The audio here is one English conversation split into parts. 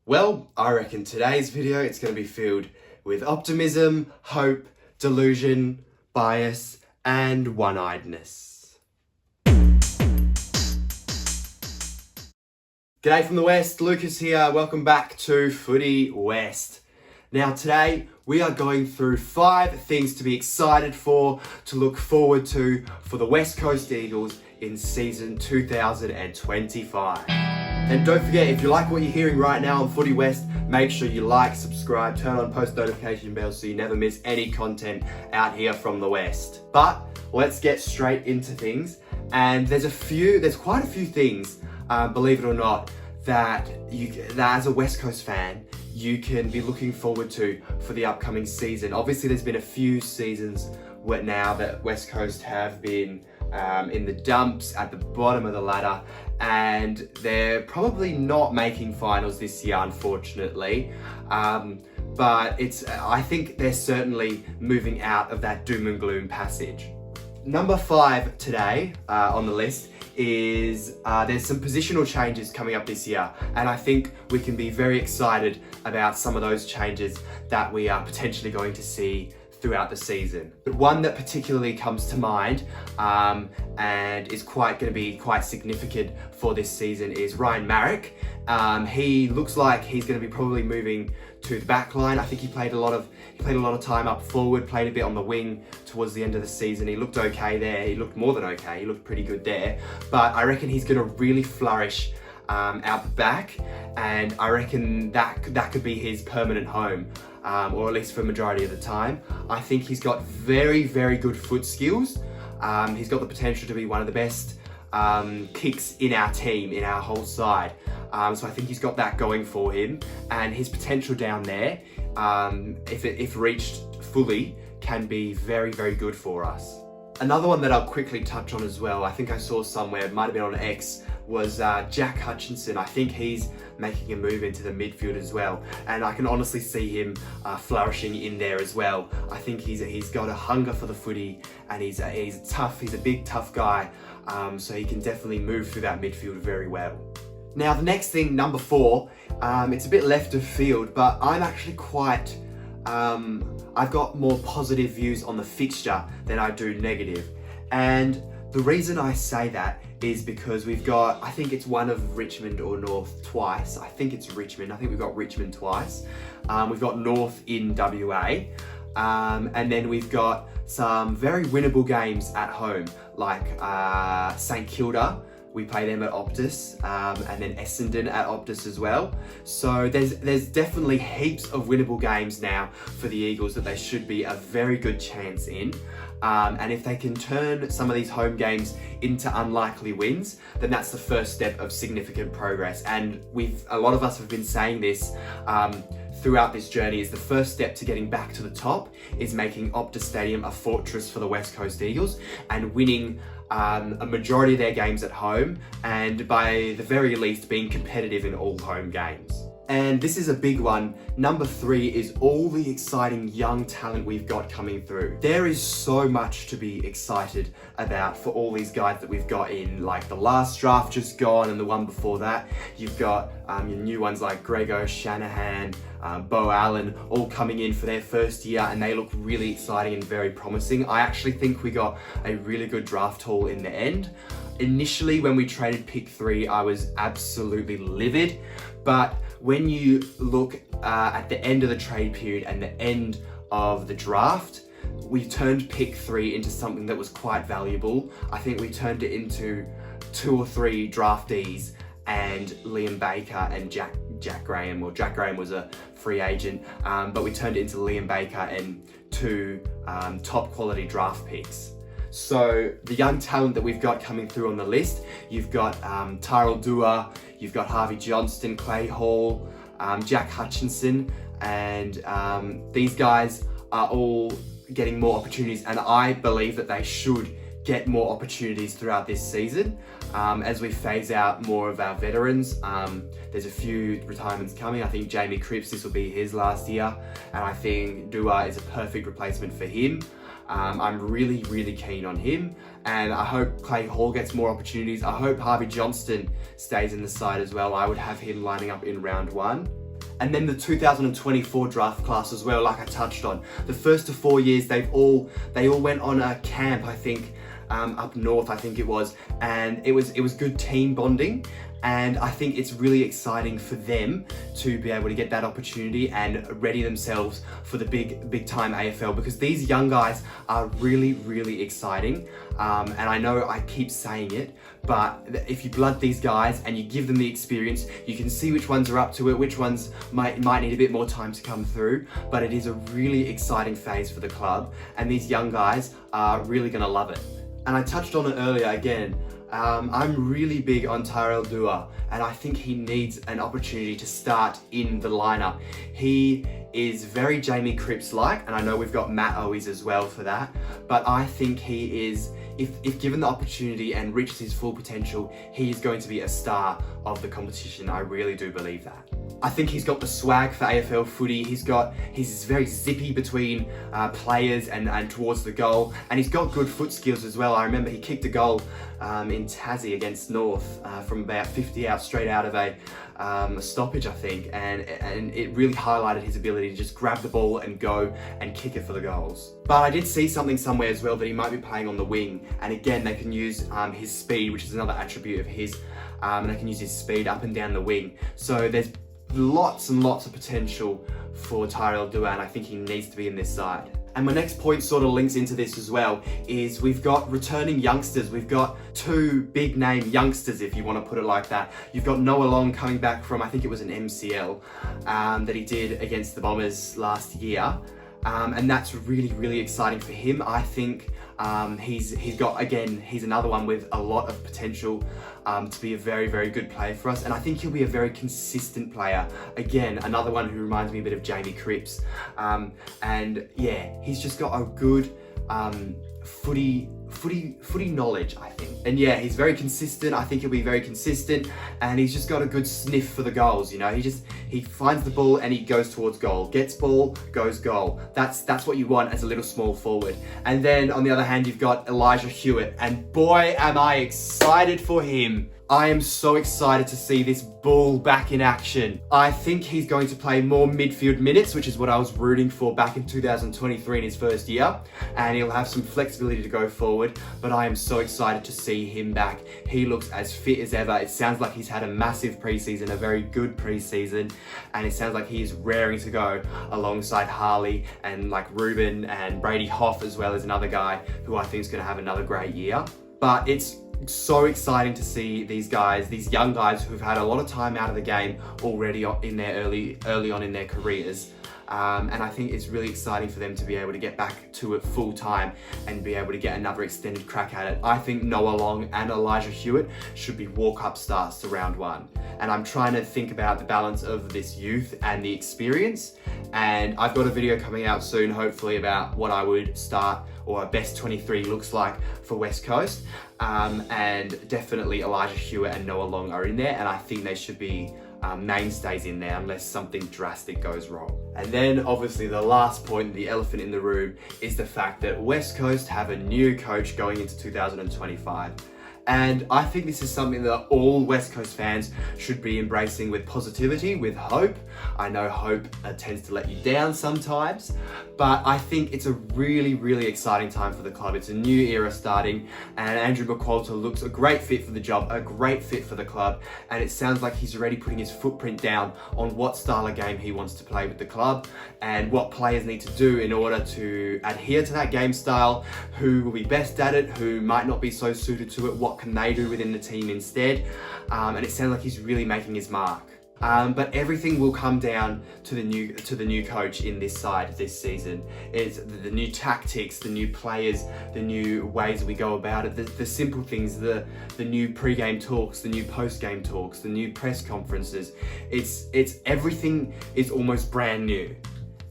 Well, I reckon today's video, it's going to be filled with optimism, hope, delusion, bias, and one-eyedness. G'day from the West, Lucas here. Welcome back to Footy West. Now today, we are going through 5 things to be excited for, to look forward to for the West Coast Eagles in season 2025. And don't forget, if you like what you're hearing right now on Footy West, make sure you like, subscribe, turn on post notification bells so you never miss any content out here from the West. But let's get straight into things. And there's quite a few things, believe it or not, that as a West Coast fan, you can be looking forward to for the upcoming season. Obviously, there's been a few seasons where now that West Coast have been in the dumps at the bottom of the ladder, and they're probably not making finals this year, unfortunately. But I think they're certainly moving out of that doom and gloom passage. Number 5 today on the list is there's some positional changes coming up this year, and I think we can be very excited about some of those changes that we are potentially going to see throughout the season. But one that particularly comes to mind and is going to be quite significant for this season is Ryan Marrick. He looks like he's going to be probably moving to the back line. I think he played a lot of time up forward, played a bit on the wing towards the end of the season. He looked okay there. He looked more than okay. He looked pretty good there. But I reckon he's going to really flourish out the back, and I reckon that could be his permanent home, or at least for a majority of the time. I think he's got very, very good foot skills. He's got the potential to be one of the best kicks in our team, in our whole side. So I think he's got that going for him, and his potential down there, if reached fully, can be very, very good for us. Another one that I'll quickly touch on as well, I think I saw somewhere, it might have been on X, was Jack Hutchinson. I think he's making a move into the midfield as well, and I can honestly see him flourishing in there as well. I think he's got a hunger for the footy, and he's a big tough guy, so he can definitely move through that midfield very well. Now the next thing, number 4, it's a bit left of field, but I'm actually quite I've got more positive views on the fixture than I do negative, and the reason I say that is because we've got, I think it's one of Richmond or North twice. I think it's Richmond. I think we've got Richmond twice. We've got North in WA. And then we've got some very winnable games at home, like St Kilda. We play them at Optus, and then Essendon at Optus as well. So there's definitely heaps of winnable games now for the Eagles that they should be a very good chance in. And if they can turn some of these home games into unlikely wins, then that's the first step of significant progress. And a lot of us have been saying this throughout this journey, is the first step to getting back to the top is making Optus Stadium a fortress for the West Coast Eagles and winning a majority of their games at home, and by the very least being competitive in all home games. And this is a big one. Number 3 is all the exciting young talent we've got coming through. There is so much to be excited about for all these guys that we've got in, like the last draft just gone and the one before that. You've got your new ones like Grego Shanahan, Bo Allen, all coming in for their first year, and they look really exciting and very promising. I actually think we got a really good draft haul in the end. Initially, when we traded pick 3, I was absolutely livid, but when you look at the end of the trade period and the end of the draft, we turned pick 3 into something that was quite valuable. I think we turned it into 2 or 3 draftees and Liam Baker and Jack Graham. Well, Jack Graham was a free agent, but we turned it into Liam Baker and 2 top quality draft picks. So the young talent that we've got coming through on the list, you've got Tyrell Dua, you've got Harvey Johnston, Clay Hall, Jack Hutchinson, and these guys are all getting more opportunities, and I believe that they should get more opportunities throughout this season. As we phase out more of our veterans, there's a few retirements coming. I think Jamie Cripps, this will be his last year, and I think Dua is a perfect replacement for him. I'm really, really keen on him, and I hope Clay Hall gets more opportunities. I hope Harvey Johnston stays in the side as well. I would have him lining up in round 1. And then the 2024 draft class as well, like I touched on. The first to 4 years, they all went on a camp, I think, up north, I think it was, and it was good team bonding. And I think it's really exciting for them to be able to get that opportunity and ready themselves for the big time AFL, because these young guys are really, really exciting. And I know I keep saying it, but if you blood these guys and you give them the experience, you can see which ones are up to it, which ones might need a bit more time to come through. But it is a really exciting phase for the club, and these young guys are really going to love it. And I touched on it earlier again. I'm really big on Tyrell Dua, and I think he needs an opportunity to start in the lineup. He is very Jamie Cripps-like, and I know we've got Matt Owies as well for that, but I think he is, if given the opportunity and reaches his full potential, he is going to be a star of the competition. I really do believe that. I think he's got the swag for AFL footy. He's very zippy between players and towards the goal, and he's got good foot skills as well. I remember he kicked a goal in Tassie against North from about 50 out, straight out of a stoppage, I think, and it really highlighted his ability to just grab the ball and go and kick it for the goals. But I did see something somewhere as well that he might be playing on the wing, and again they can use his speed, which is another attribute of his, and they can use his speed up and down the wing. So there's lots and lots of potential for Tyrell Dua, and I think he needs to be in this side. And my next point sort of links into this as well, is we've got returning youngsters. We've got two big name youngsters, if you want to put it like that. You've got Noah Long coming back from, I think it was an MCL that he did against the Bombers last year. And that's really, really exciting for him. I think he's another one with a lot of potential to be a very, very good player for us. And I think he'll be a very consistent player. Again, another one who reminds me a bit of Jamie Cripps. And yeah, he's just got a good footy knowledge, I think. And yeah, he's very consistent. I think he'll be very consistent, and he's just got a good sniff for the goals. You know, he finds the ball and he goes towards goal. Gets ball, goes goal. That's what you want as a little small forward. And then on the other hand, you've got Elijah Hewitt, and boy, am I excited for him. I am so excited to see this bull back in action. I think he's going to play more midfield minutes, which is what I was rooting for back in 2023 in his first year, and he'll have some flexibility to go forward, but I am so excited to see him back. He looks as fit as ever. It sounds like he's had a massive preseason, a very good preseason, and it sounds like he's raring to go alongside Harley and like Ruben and Brady Hoff as well as another guy who I think is going to have another great year. But it's so exciting to see these guys, these young guys who've had a lot of time out of the game already in their early on in their careers. And I think it's really exciting for them to be able to get back to it full time and be able to get another extended crack at it. I think Noah Long and Elijah Hewitt should be walk-up starts to round one. And I'm trying to think about the balance of this youth and the experience. And I've got a video coming out soon, hopefully, about what I would start or a best 23 looks like for West Coast. And definitely Elijah Hewitt and Noah Long are in there, and I think they should be mainstays in there unless something drastic goes wrong. And then obviously the last point, the elephant in the room, is the fact that West Coast have a new coach going into 2025. And I think this is something that all West Coast fans should be embracing with positivity, with hope. I know hope tends to let you down sometimes, but I think it's a really, really exciting time for the club. It's a new era starting, and Andrew McQualter looks a great fit for the job, a great fit for the club, and it sounds like he's already putting his footprint down on what style of game he wants to play with the club and what players need to do in order to adhere to that game style, who will be best at it, who might not be so suited to it, what can they do within the team instead, and it sounds like he's really making his mark. But everything will come down to the new coach in this side this season. It's the new tactics, the new players, the new ways we go about it, the simple things, the new pre-game talks, the new post-game talks, the new press conferences. It's everything is almost brand new.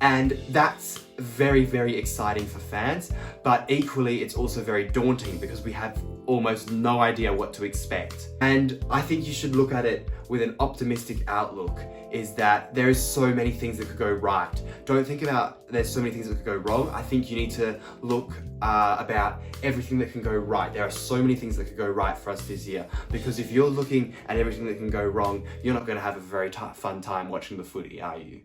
And that's very, very exciting for fans, but equally it's also very daunting because we have almost no idea what to expect. And I think you should look at it with an optimistic outlook, is that there is so many things that could go right. Don't think about there's so many things that could go wrong. I think you need to look about everything that can go right. There are so many things that could go right for us this year, because if you're looking at everything that can go wrong, you're not going to have a very fun time watching the footy, are you?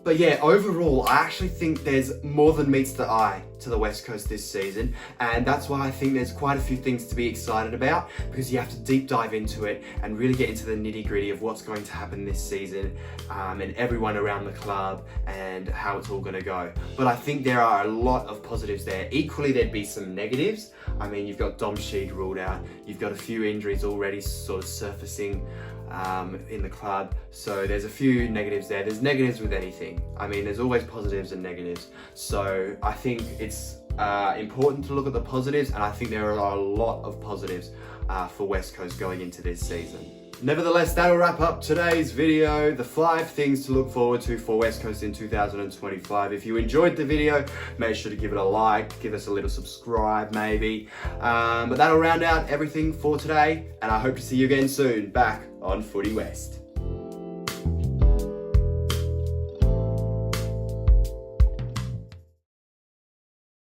But yeah, overall, I actually think there's more than meets the eye to the West Coast this season, and that's why I think there's quite a few things to be excited about, because you have to deep dive into it and really get into the nitty-gritty of what's going to happen this season, and everyone around the club and how it's all going to go. But I think there are a lot of positives there. Equally, there'd be some negatives. I mean, you've got Dom Sheed ruled out, you've got a few injuries already sort of surfacing in the club, so there's a few negatives there. There's negatives with anything. I mean, there's always positives and negatives, so I think it's important to look at the positives, and I think there are a lot of positives for West Coast going into this season. Nevertheless, that'll wrap up today's video, the 5 things to look forward to for West Coast in 2025. If you enjoyed the video, make sure to give it a like, give us a little subscribe maybe. But that'll round out everything for today, and I hope to see you again soon back on Footy West.